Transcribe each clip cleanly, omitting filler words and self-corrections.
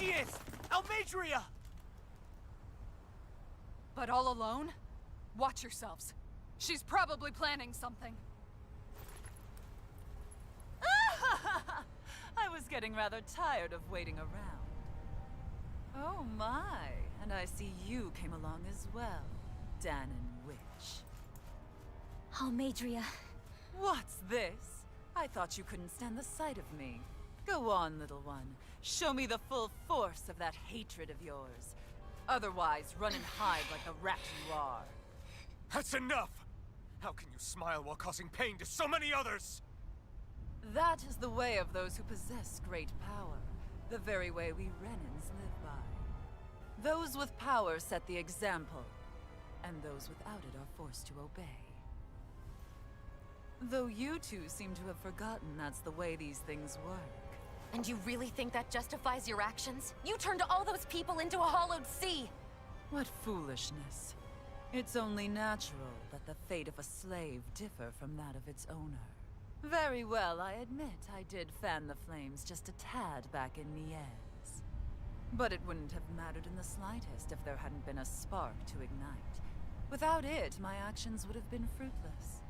she is! Almadria! But all alone? Watch yourselves. She's probably planning something. I was getting rather tired of waiting around. Oh my, and I see you came along as well, Danon Witch. Almadria. What's this? I thought you couldn't stand the sight of me. Go on, little one. Show me the full force of that hatred of yours. Otherwise, run and hide like the rat you are. That's enough! How can you smile while causing pain to so many others? That is the way of those who possess great power. The very way we Renans live by. Those with power set the example, and those without it are forced to obey. Though you two seem to have forgotten that's the way these things work. And you really think that justifies your actions? You turned all those people into a hollowed sea! What foolishness. It's only natural that the fate of a slave differ from that of its owner. Very well, I admit I did fan the flames just a tad back in Niez. But it wouldn't have mattered in the slightest if there hadn't been a spark to ignite. Without it, my actions would have been fruitless.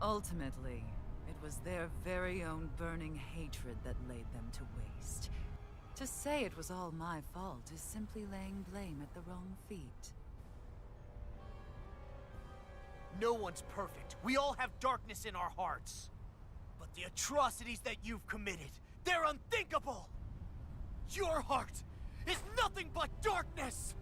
Ultimately, it was their very own burning hatred that laid them to waste. To say it was all my fault is simply laying blame at the wrong feet. No one's perfect. We all have darkness in our hearts. But the atrocities that you've committed, they're unthinkable! Your heart is nothing but darkness!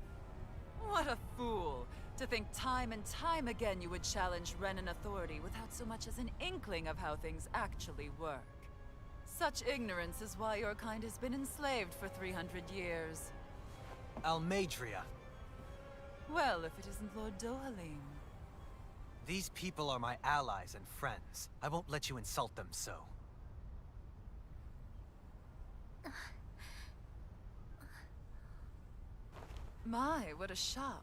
What a fool! To think time and time again you would challenge Renan authority without so much as an inkling of how things actually work. Such ignorance is why your kind has been enslaved for 300 years. Almadria. Well, if it isn't Lord Dohalim. These people are my allies and friends. I won't let you insult them so. My, what a shock.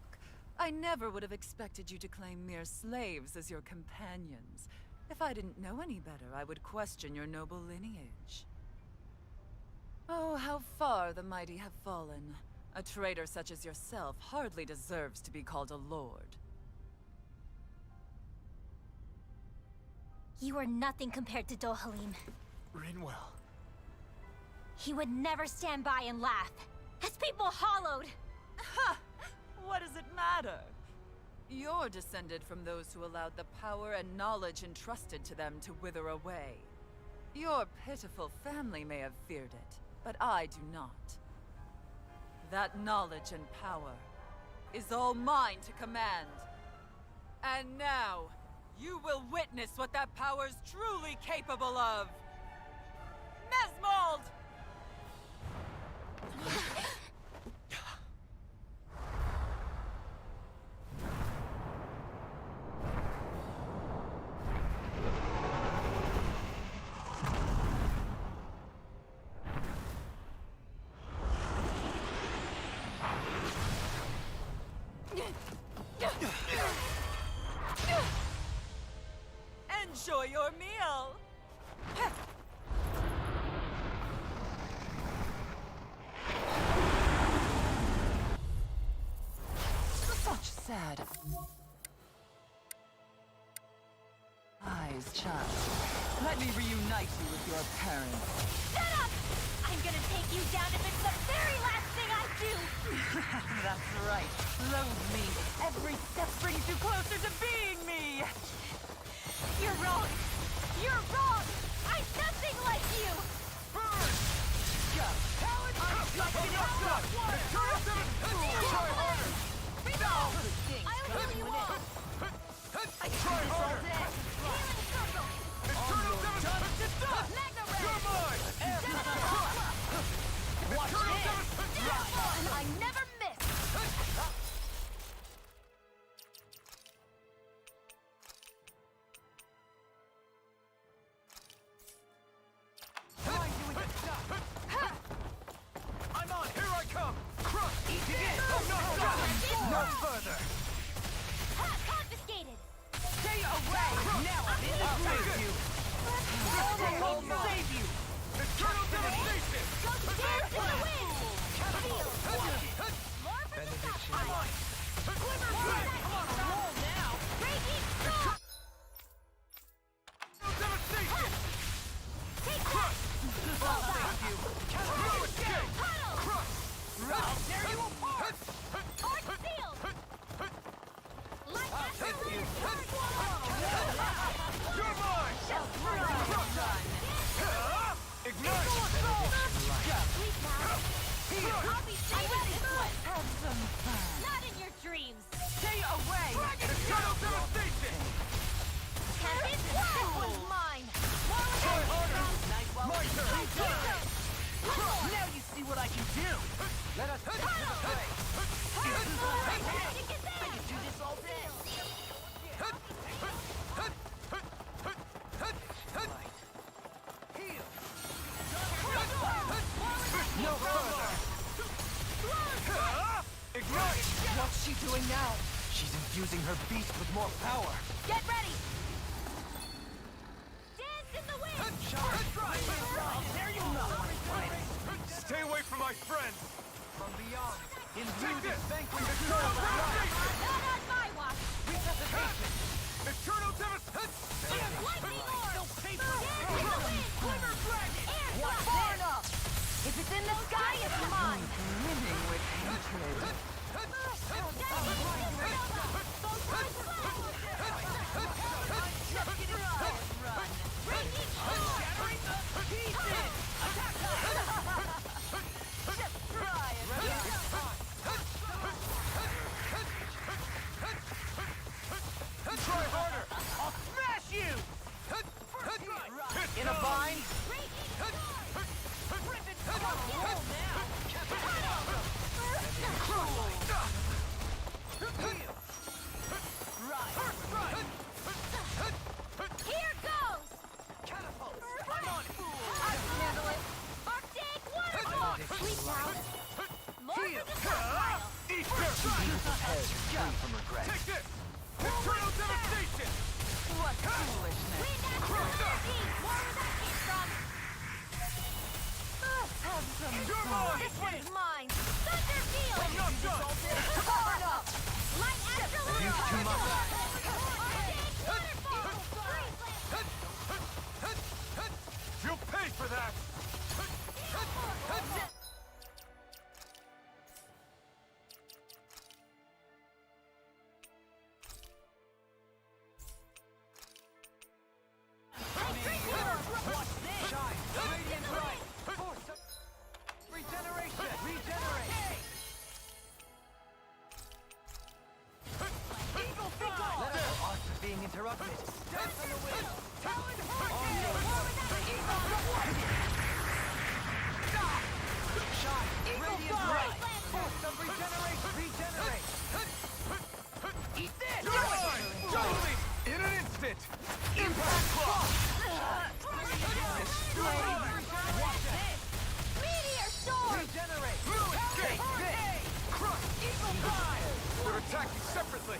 I never would have expected you to claim mere slaves as your companions. If I didn't know any better, I would question your noble lineage. Oh, how far the mighty have fallen. A traitor such as yourself hardly deserves to be called a lord. You are nothing compared to Dohalim. Rinwell. He would never stand by and laugh. His people hollowed! Ha! What does it matter? You're descended from those who allowed the power and knowledge entrusted to them to wither away. Your pitiful family may have feared it, but I do not. That knowledge and power is all mine to command. And now, you will witness what that power's truly capable of! Mesmold! Enjoy your meal! Such sad eyes, child. Let me reunite you with your parents. Shut up! I'm gonna take you down if it's the very last thing I do! That's right. Loathe me. Every step brings you closer to being me! You're wrong! You're wrong! I'm nothing like you! Burn! Talent! I'll heal you all! I can Try do this all harder! day! Healing circle! Eternal devastation! Magna Ray! You're mine! Eternal devastation! And I never miss! I'm on! Here I come! Crush! Eat it! No further! Ha! Confiscated! Stay away! Now I'm in the with you! This will save you! Eternal devastation! Go dance in the wind! tear you apart! Arch sealed! Light take you. You're mine! Ignite! Please now. I'll be saving this one. Have some fun. Not in your dreams. Stay away! Eternal devastation! This one's mine. Try harder! My turn! Now you see what I can do! Let us take to the fray! I can do this all day! Heal! No further! Ignite! What's she doing now? She's infusing her beast with more power! Get ready. Dance in the wind. Stay away from my friends! From beyond, Take imbue this! this vanquished Eternal soul! devastation! Not on my watch. Resuscitation! Eternal devastation! Lightning orb. No paper! Dance in the wind. Quiver dragon! Air Far thrust. enough! If it's in the sky, it's mine. Brimming with hatred. Try harder! I'll smash you! In a bind? Here goes. Catapult! I'm on it! I can handle it. Arctic waterfall. Sleep now. More for the stockpile. Easter! Free from regret. Take this! Eternal devastation! What foolishness! Wind after energy. More where that came from. Let's have some You're fun. mine! This one's mine. Thunder field. I'm not done! Power up. Light astral You've too much. Arctic waterfall. You'll pay for that! Shine! Radiant light! Force of... Regeneration! Regenerate! Eagle fly! Let our arts are being interrupted! Dance on the wind! Shine! Radiant fire! light! Force of regeneration! Regenerate! Eat this! You're mine! Totally! In an instant! Impact clock! Meteor storm. Regenerate! Escape! Crush! Eagle fly! They're attacking separately!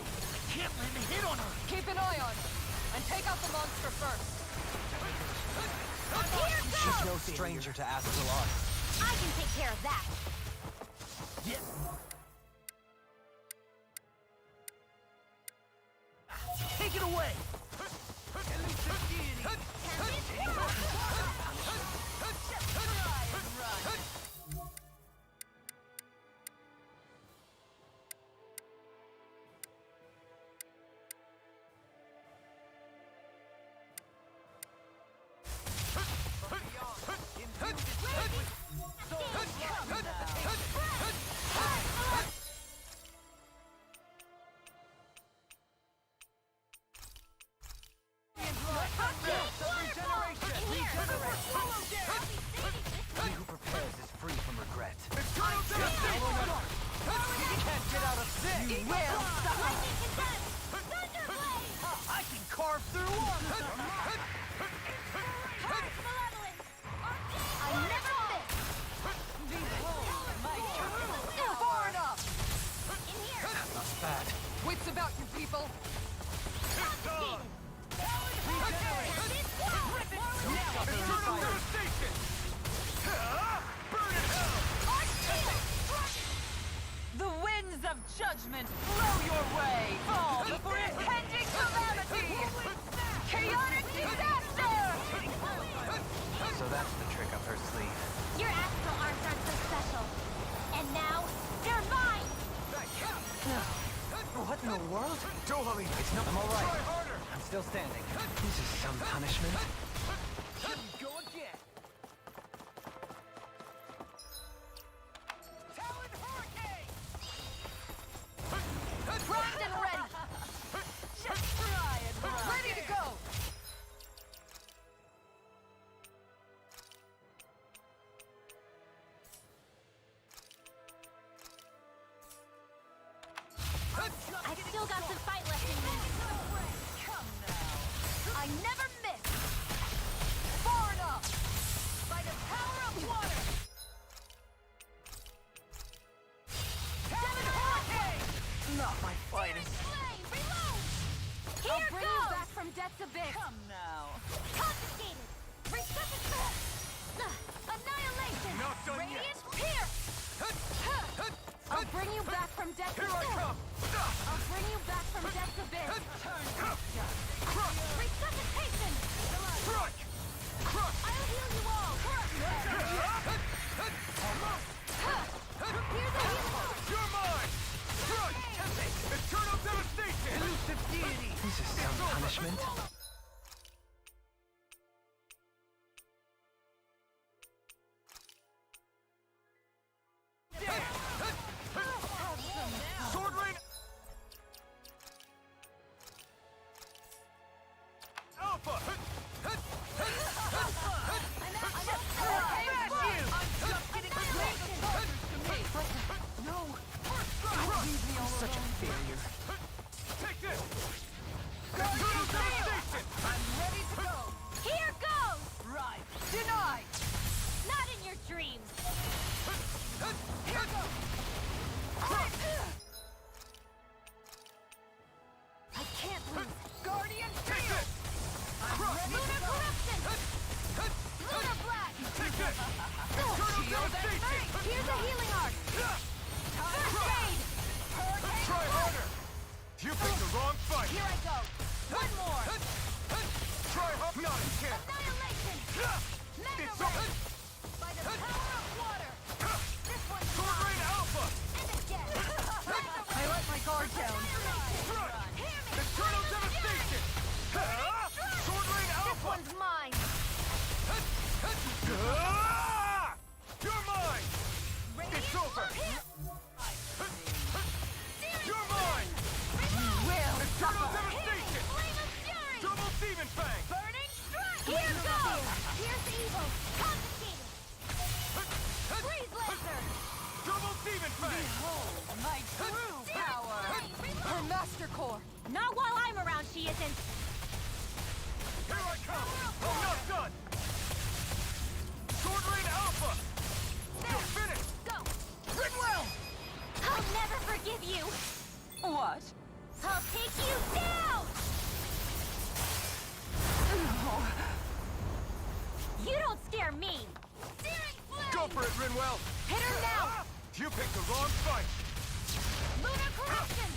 Can't let me hit on her! Keep an eye on her. And take out the monster first. Here She's goes. no stranger to astral arts. I can take care of that. Yeah. Take it away! Elusive deity! He who prepares is free from regret. Eternal devastation! You can't get out of this! You will! I can carve through armor! I never miss. Far enough! In here. Not bad. Wits about you people. Done! This one. Eternal devastation! Burn in hell! The winds of judgment blow your way! Fall before impending calamity! Chaotic disaster! So that's the trick up her sleeve. Your astral arms aren't so special. And now, in the world? Totally. It's no... I'm Try alright. harder. I'm still standing. This is some punishment. Here we go again. Talon Hurricane! Primed and ready! Just try it, Ready to go! I've still got some fight left in me. Come now. I never miss! Far enough! By the power of water! Talon Hurricane! Not my finest. Flame, reload! Here I'll bring goes! you back from death's abyss! Come now. Confiscated! Resuscitate! Annihilation! Not done Radiant yet. pierce! I'll bring you back from death's Here I abyss! come! I'll bring you back from death's abyss! Crush! Resuscitation! Strike! Crush! I'll heal you all! Here's a healing art! You're mine! Strike! Eternal devastation! Elusive deity. This is some punishment. Sword rain! Alpha! Such a failure. Take this! Eternal devastation! I'm ready to go! Here goes! Right. Denied! Not in your dreams! Here goes! I can't lose! Guardian Take field! this! Lunar corruption! Lunar black! Take this! Eternal devastation! Here's a healing art! First aid! Try harder! You picked the wrong fight! Here I go! One more! Try hard! Not a chance! Annihilation! Mega It's ray! over! By the power of water! This one's Sword mine! rain alpha! And again! I let my guard down. Strike! Eternal devastation! Sword rain This alpha! one's mine! You're mine! It's over! You're mine! Will! Eternal devastation! Flame of fury! Double demon fang! Burning strike! Here goes! Here's evil! Confiscated! Freeze laser! Double demon fang! My true power. Her master core! Not while I'm around, she isn't! Here I come! I'm not done! Sword rain alpha! You're finished! Go! Rinwell! I'll never forgive you! What? I'll take you down! You don't scare me! Searing flame! Go for it, Rinwell! Hit her now! You picked the wrong fight! Lunar corruption!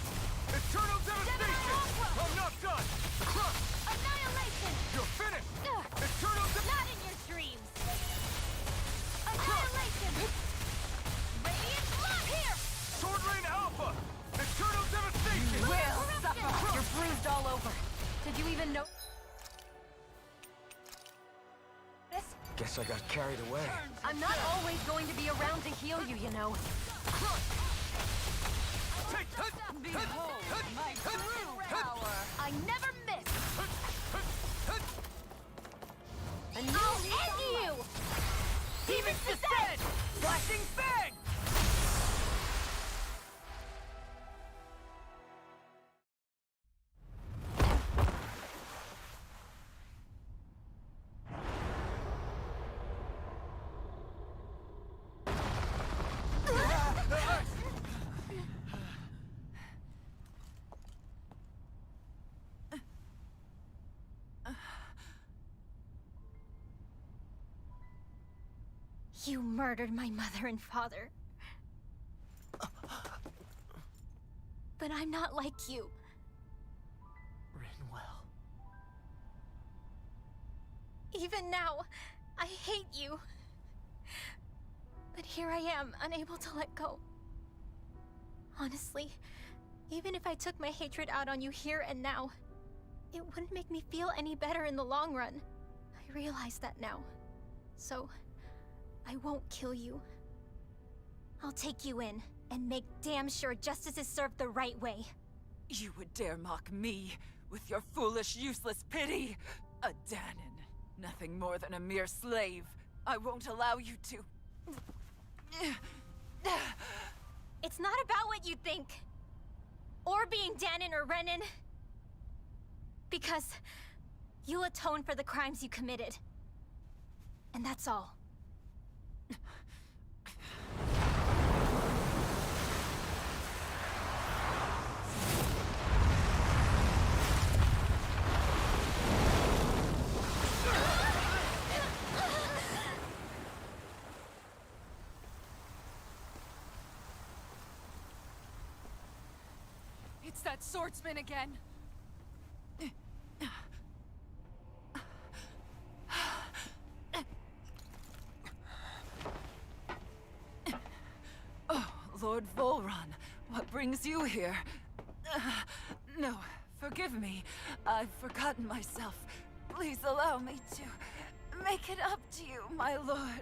Eternal devastation! Aqua! I'm not done! Crush! Annihilation! You're finished! Ugh. Eternal Not in your dreams! Annihilation! Radiant blood! Here! Sword rain alpha! Eternal devastation! Will suffer! You're bruised all over. Did you even know this? Guess I got carried away. I'm not always going to be around to heal you, you know. Take that! Behold my true power. I never miss! I'll end you! Demons descend! Flashing fang! You murdered my mother and father. But I'm not like you. Rinwell. Even now, I hate you. But here I am, unable to let go. Honestly, Even if I took my hatred out on you here and now, it wouldn't make me feel any better in the long run. I realize that now. So, I won't kill you. I'll take you in and make damn sure justice is served the right way. You would dare mock me with your foolish, useless pity? A Danon, nothing more than a mere slave. I won't allow you to... It's not about what you think. Or being Danon or Renan. Because you'll atone for the crimes you committed. And that's all. It's that swordsman again. Oh, Lord Volron, what brings you here? No, forgive me. I've forgotten myself. Please allow me to make it up to you, my lord.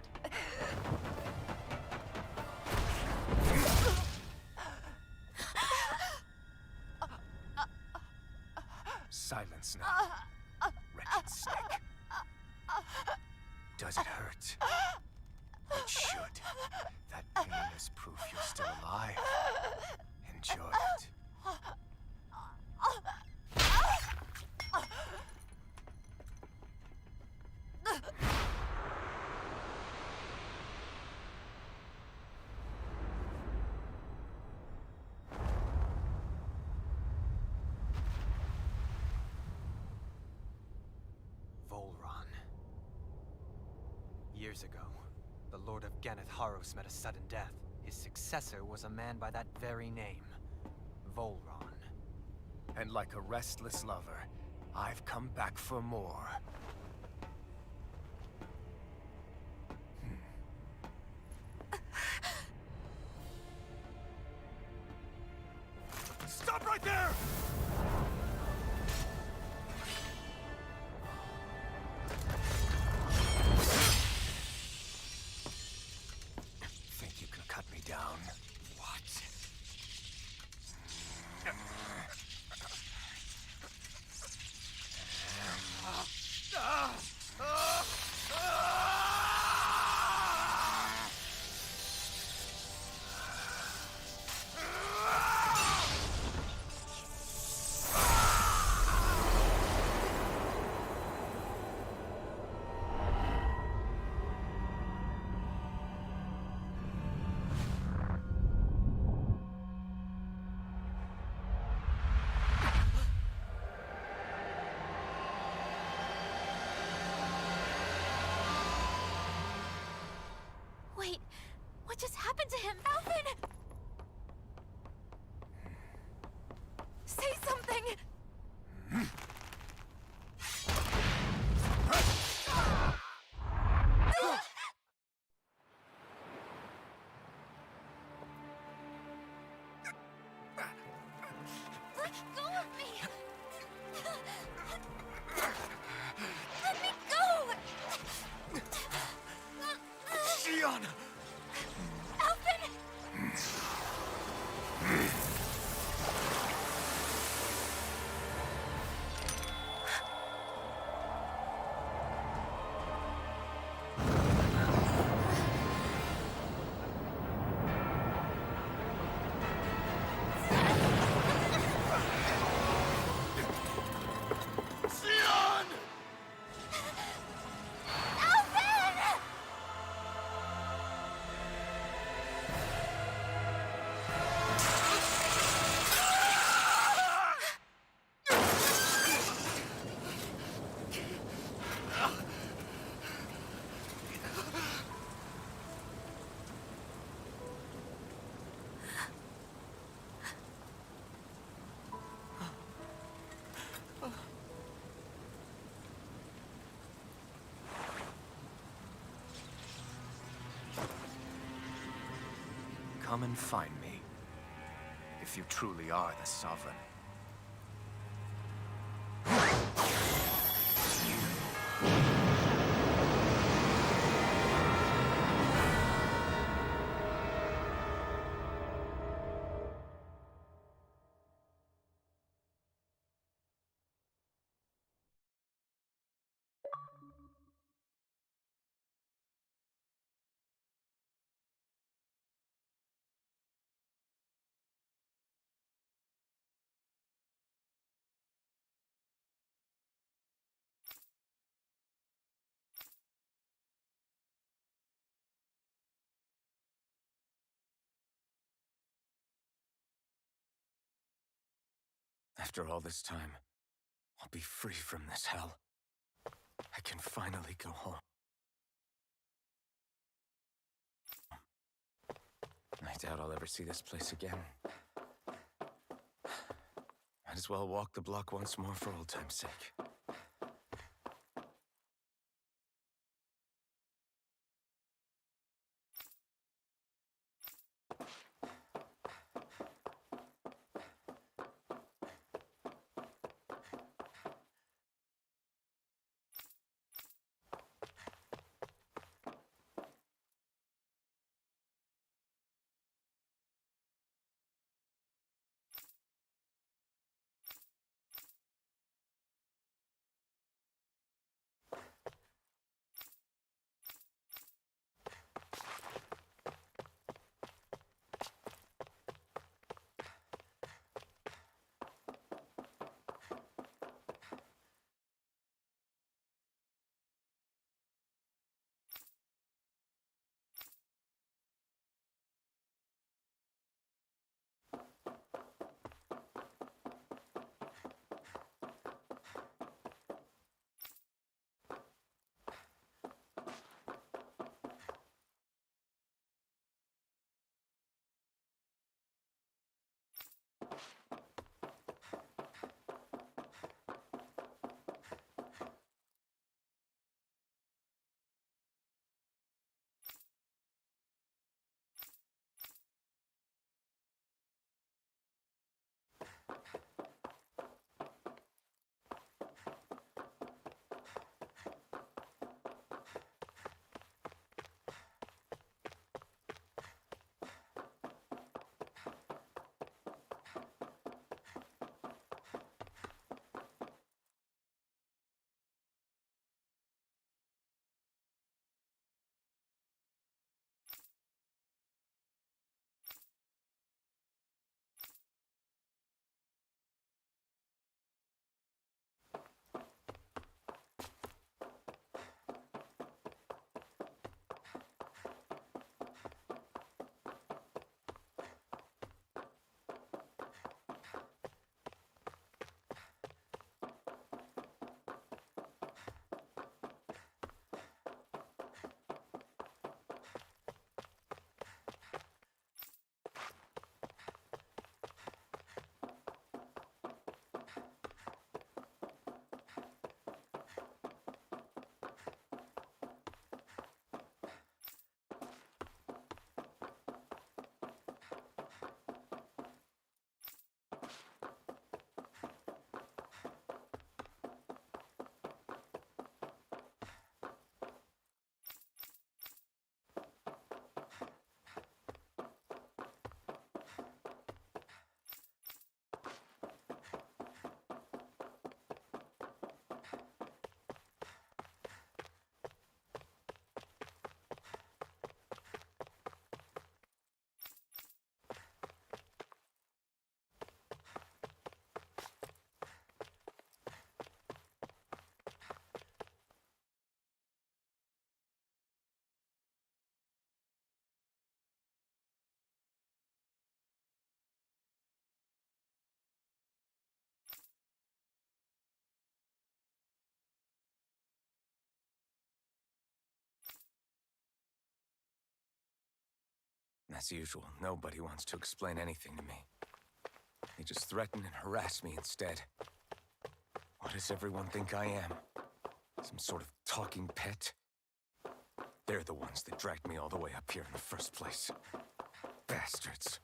Silence now, wretched snake. Does it hurt? It should. That pain is proof you're still alive. Enjoy it. Years ago, the Lord of Ganeth Haros met a sudden death. His successor was a man by that very name, Volron. And like a restless lover, I've come back for more. Stop right there! Think you can cut me down? What? Wait, what just happened to him? Alvin! Say something! Let go of me! Let me go! Xion! Alvin! Xion! Alvin! Come and find me. if you truly are the Sovereign. After all this time, I'll be free from this hell. I can finally go home. I doubt I'll ever see this place again. Might as well walk the block once more for old time's sake. As usual, nobody wants to explain anything to me. They just threaten and harass me instead. What does everyone think I am? Some sort of talking pet? They're the ones that dragged me all the way up here in the first place. Bastards.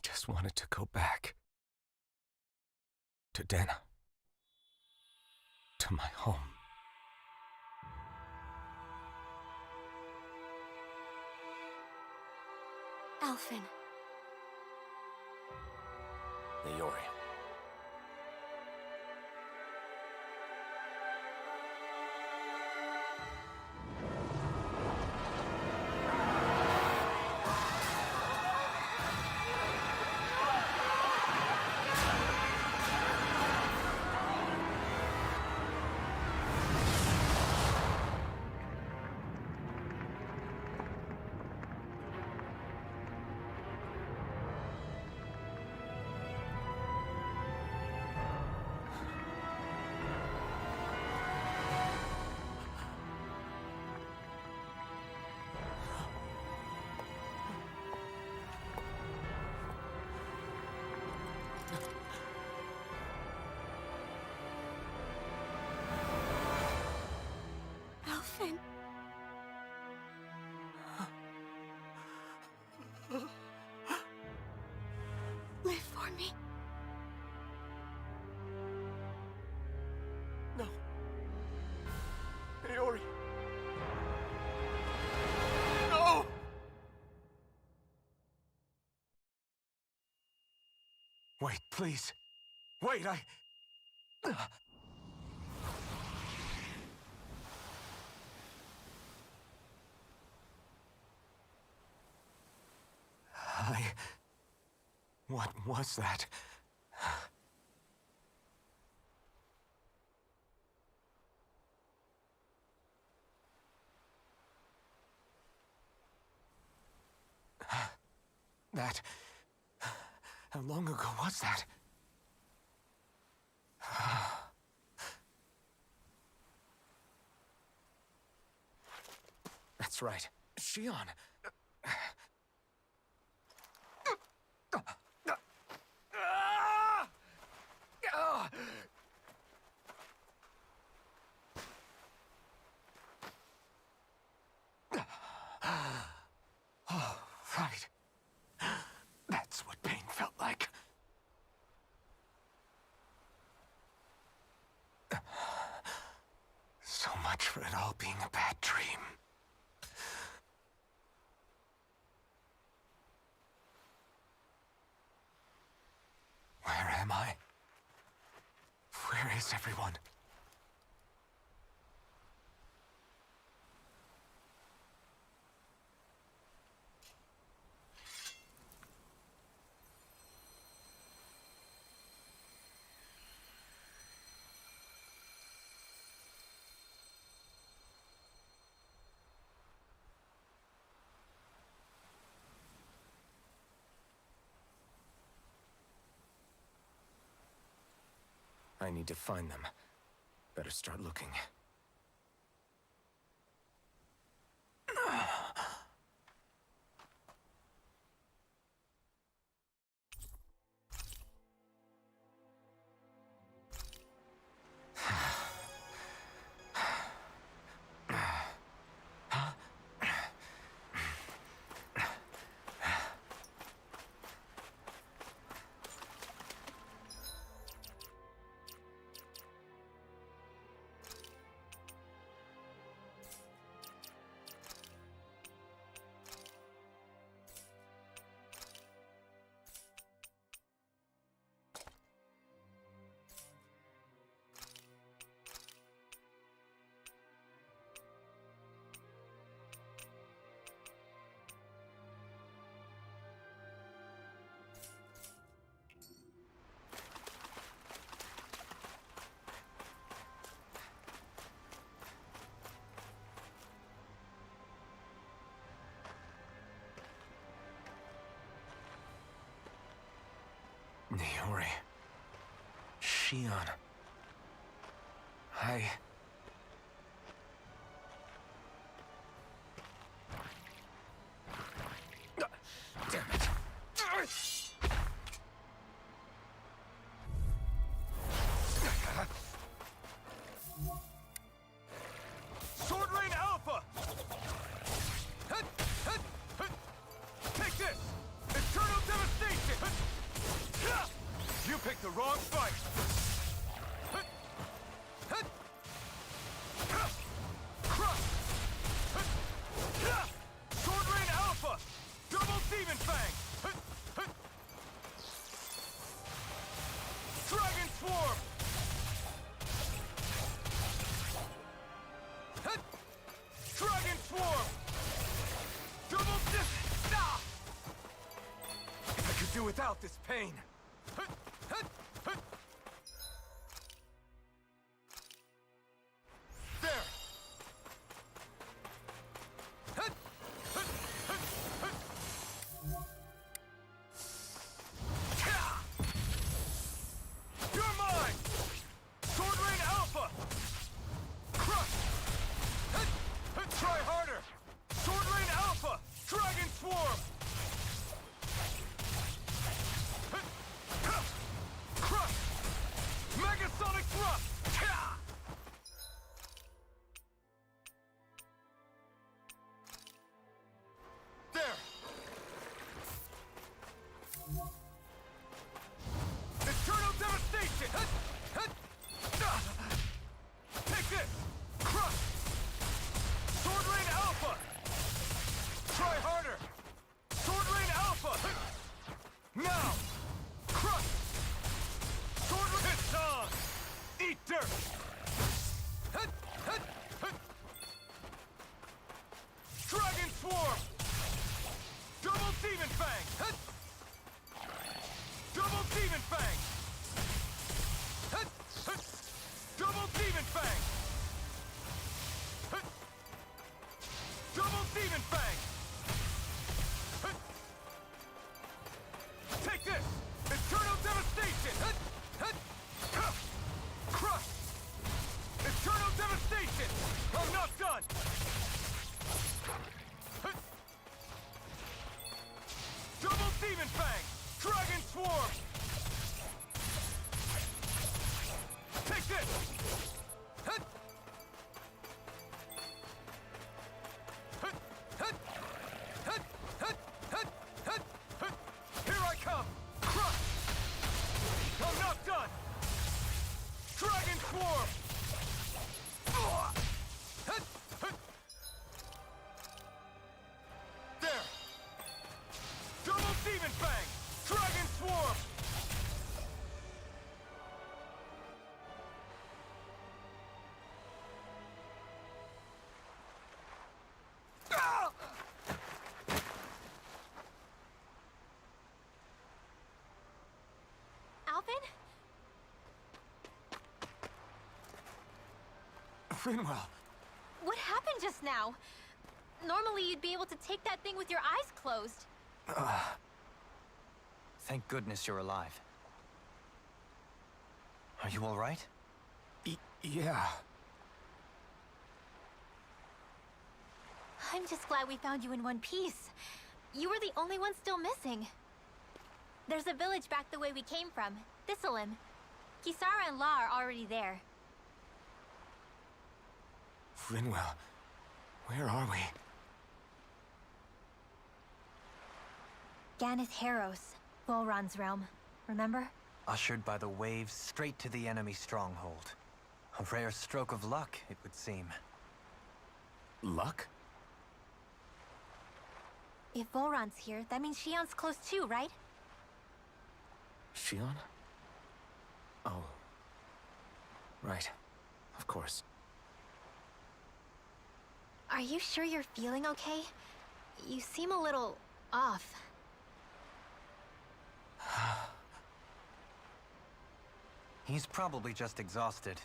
just wanted to go back. To Dena. To my home. Alphen. Niori. Alphen. Live for me. No. Niori. No! Wait, please. Wait, What was that? That... How long ago was that? That's right. Shion. Oh, right. That's what pain felt like. So much for it all being a bad dream. Where am I? Where is everyone? I need to find them. Better start looking. Niori. Shion. Damn it. Sword Rain Alpha! Take this! Eternal Devastation! do without this pain. There! You're mine! Sword Rain Alpha! Crush! Try harder! Sword Rain Alpha! Dragon Swarm! Crush! Megasonic Thrust! There! Eternal Devastation! Take this! Crush! Sword Rain Alpha! Try harder! Sword Rain Alpha! Now! Crush! Sword Rain on! Eat dirt! Dragon Swarm! Double Demon Fang! Double Demon Fang! Double Demon Fang! Double Demon Fang! Take this! Eternal Devastation! Crush! Eternal Devastation! I'm not done! Double Demon Fang! Dragon Swarm! Take this! Here I come! Crush! I'm not done! Dragon Swarm! There! Double Demon Fang! Dragon Swarm! Alvin? Finwell! What happened just now? Normally you'd be able to take that thing with your eyes closed. Thank goodness you're alive. Are you all right? Yeah. I'm just glad we found you in one piece. You were the only one still missing. There's a village back the way we came from, Thistleim. Kisara and La are already there. Finwell, where are we? Ganeth Harros, Volron's realm. Remember? Ushered by the waves straight to the enemy stronghold. A rare stroke of luck, it would seem. Luck? If Volron's here, that means Shion's close too, right? Shion? Oh. Right. Of course. Are you sure you're feeling okay? You seem a little off. He's probably just exhausted.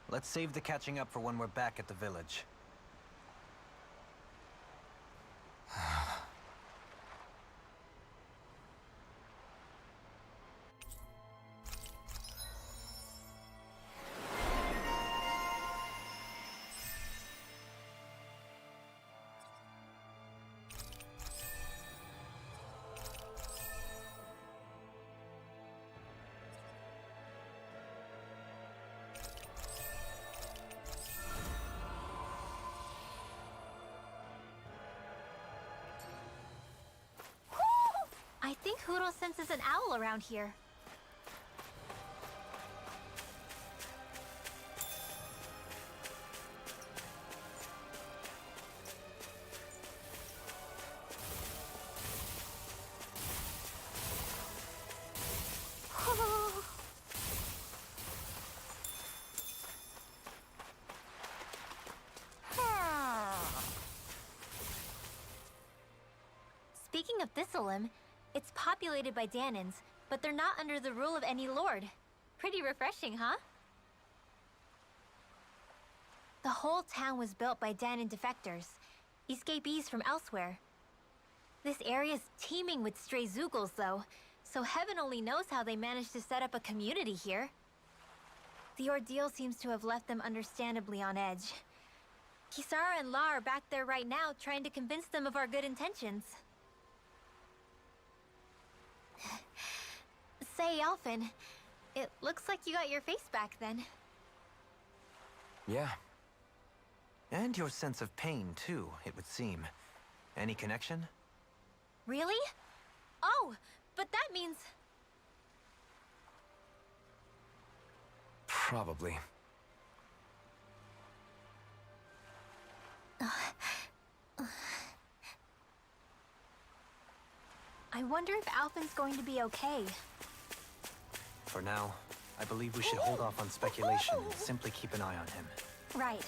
Let's save the catching up for when we're back at the village. I think Huro senses an owl around here. Speaking of Thistleim, It's populated by Danans, but they're not under the rule of any lord. Pretty refreshing, huh? The whole town was built by Danan defectors, escapees from elsewhere. This area's teeming with stray Zeugles, though, so heaven only knows how they managed to set up a community here. The ordeal seems to have left them understandably on edge. Kisara and La are back there right now trying to convince them of our good intentions. Say, Alphen, it looks like you got your face back then. Yeah, And your sense of pain, too, it would seem. Any connection? Really? Oh, but that means... probably. I wonder if Alphen's going to be okay. For now, I believe we should hold off on speculation and simply keep an eye on him. Right.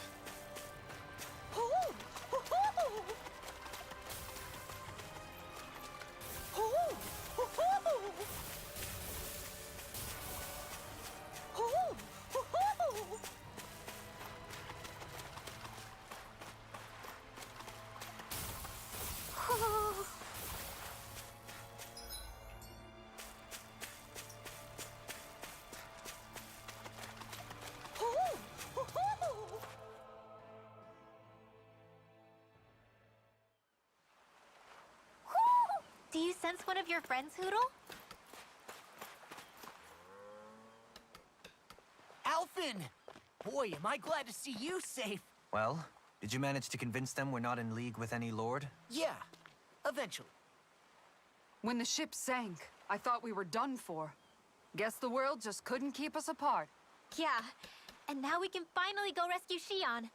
Do you sense one of your friends, Hoodle? Alphen! Boy, am I glad to see you safe. Well, did you manage to convince them we're not in league with any lord? Yeah, eventually. When the ship sank, I thought we were done for. Guess the world just couldn't keep us apart. Yeah, and now we can finally go rescue Shion.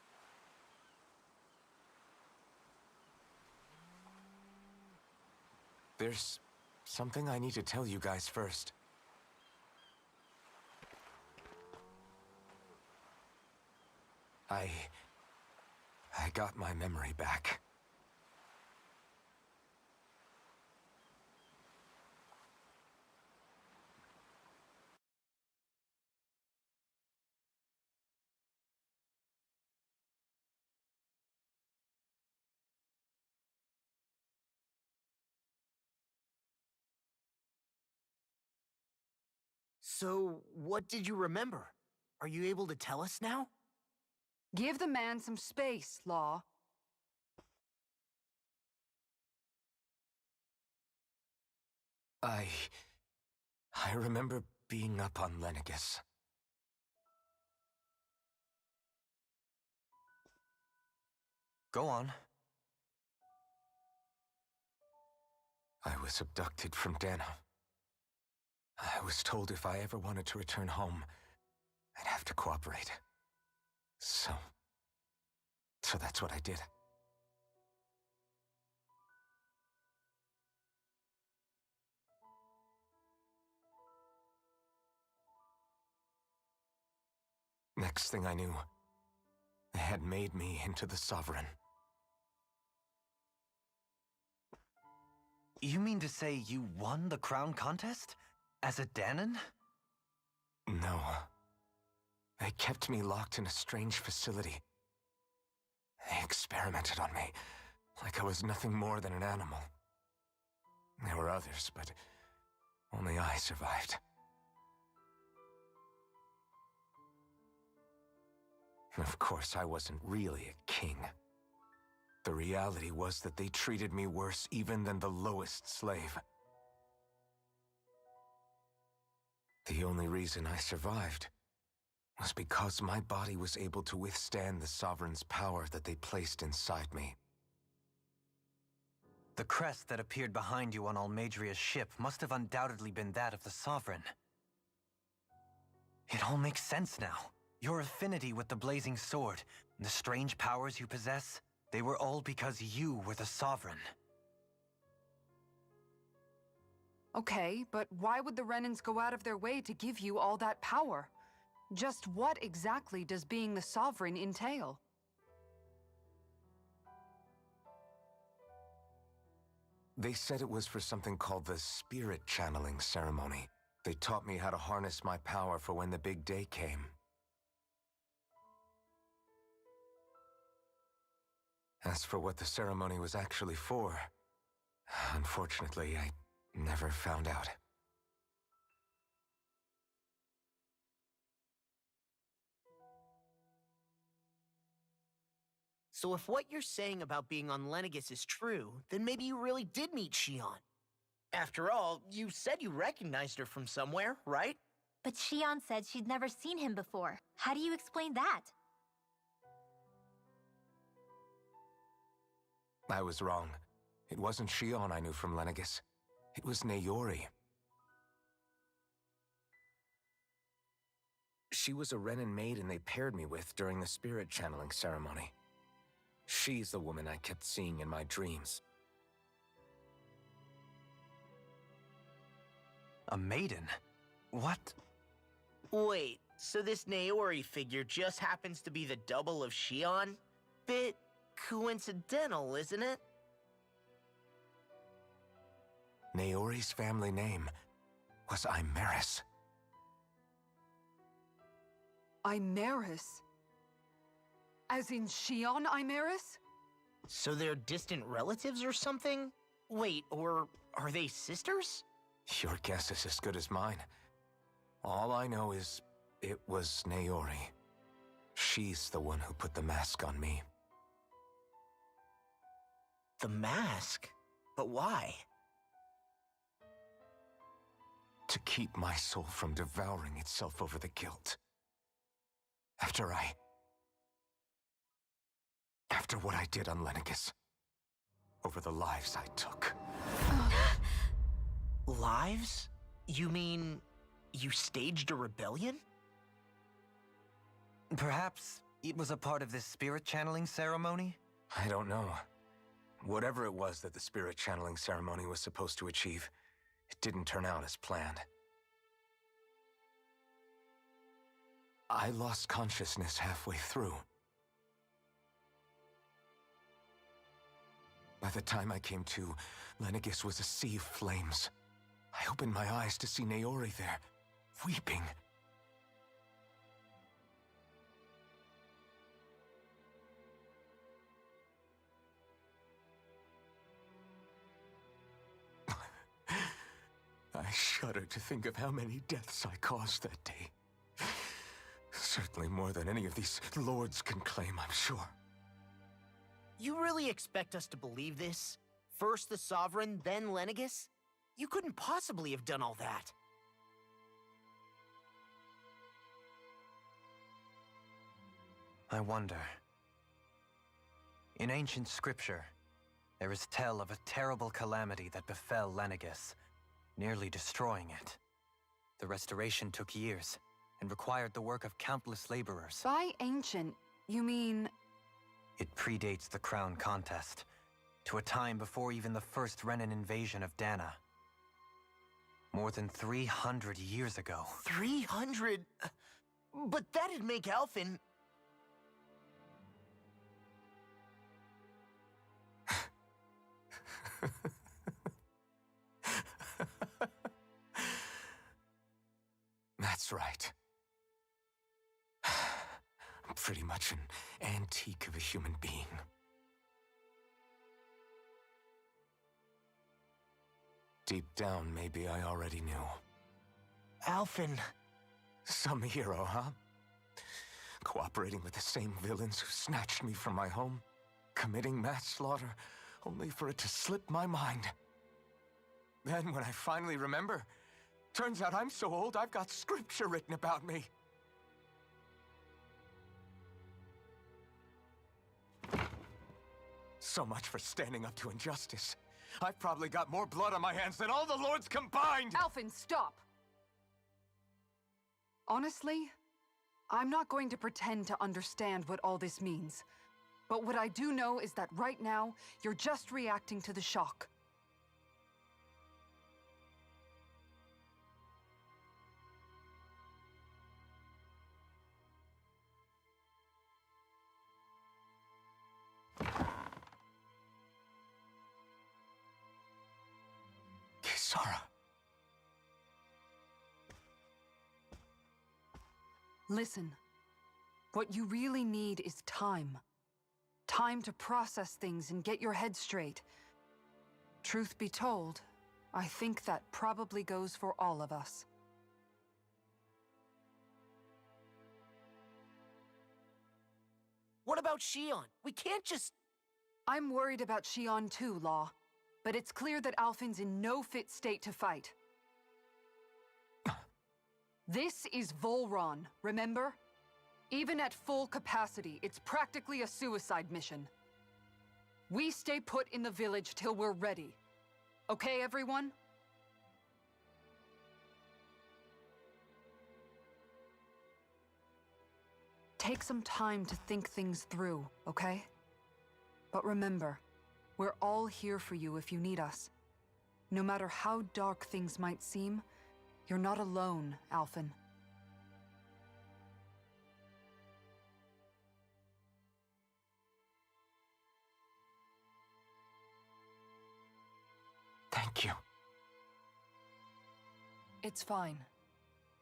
There's something I need to tell you guys first. I got my memory back. So, what did you remember? Are you able to tell us now? Give the man some space, Law. I remember being up on Lenegus. Go on. I was abducted from Dana. I was told if I ever wanted to return home, I'd have to cooperate. So that's what I did. Next thing I knew, they had made me into the Sovereign. You mean to say you won the crown contest? As a Danon? No. They kept me locked in a strange facility. They experimented on me, like I was nothing more than an animal. There were others, but only I survived. Of course, I wasn't really a king. The reality was that they treated me worse even than the lowest slave. The only reason I survived was because my body was able to withstand the Sovereign's power that they placed inside me. The crest that appeared behind you on Almadria's ship must have undoubtedly been that of the Sovereign. It all makes sense now. Your affinity with the Blazing Sword, and the strange powers you possess, they were all because you were the Sovereign. Okay, but why would the Renans go out of their way to give you all that power? Just what exactly does being the Sovereign entail? They said it was for something called the spirit channeling ceremony. They taught me how to harness my power for when the big day came. As for what the ceremony was actually for, unfortunately, I never found out. So if what you're saying about being on Lenegis is true, then maybe you really did meet Shion. After all, you said you recognized her from somewhere, right? But Shion said she'd never seen him before. How do you explain that? I was wrong. It wasn't Shion I knew from Lenegis. It was Naori. She was a Renin maiden they paired me with during the spirit channeling ceremony. She's the woman I kept seeing in my dreams. A maiden? What? Wait, so this Naori figure just happens to be the double of Shion? Bit coincidental, isn't it? Naori's family name was Imeris. Imeris? As in Shion Imeris? So they're distant relatives or something? Wait, or are they sisters? Your guess is as good as mine. All I know is it was Naori. She's the one who put the mask on me. The mask? But why? To keep my soul from devouring itself over the guilt. After what I did on Lenegis. Over the lives I took. Lives? You mean you staged a rebellion? Perhaps it was a part of this spirit channeling ceremony? I don't know. Whatever it was that the spirit channeling ceremony was supposed to achieve, it didn't turn out as planned. I lost consciousness halfway through. By the time I came to, Lenegis was a sea of flames. I opened my eyes to see Naori there, weeping. I shudder to think of how many deaths I caused that day. Certainly more than any of these lords can claim, I'm sure. You really expect us to believe this? First the Sovereign, then Lenegis? You couldn't possibly have done all that. I wonder. In ancient scripture, there is tale of a terrible calamity that befell Lenegis, nearly destroying it. The restoration took years, and required the work of countless laborers. By ancient, you mean... It predates the crown contest, to a time before even the first Renin invasion of Dana. More than 300 years ago. 300? But that'd make Alphen... That's right. I'm pretty much an antique of a human being. Deep down, maybe I already knew. Alphen... Some hero, huh? Cooperating with the same villains who snatched me from my home, committing mass slaughter, only for it to slip my mind. Then, when I finally remember, turns out I'm so old I've got scripture written about me. So much for standing up to injustice. I've probably got more blood on my hands than all the lords combined! Alphen, stop! Honestly, I'm not going to pretend to understand what all this means. But what I do know is that right now, you're just reacting to the shock. Listen. What you really need is time. Time to process things and get your head straight. Truth be told, I think that probably goes for all of us. What about Shion? We can't just... I'm worried about Shion too, Law. But it's clear that Alphen's in no fit state to fight. This is Volron, remember? Even at full capacity, it's practically a suicide mission. We stay put in the village till we're ready. Okay, everyone? Take some time to think things through, okay? But remember, we're all here for you if you need us. No matter how dark things might seem, you're not alone, Alphen. Thank you. It's fine.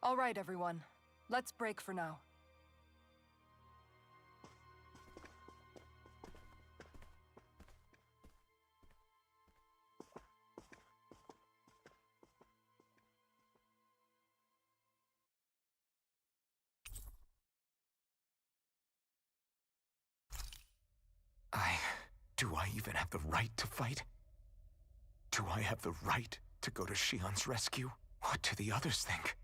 All right, everyone. Let's break for now. Do I even have the right to fight? Do I have the right to go to Shion's rescue? What do the others think?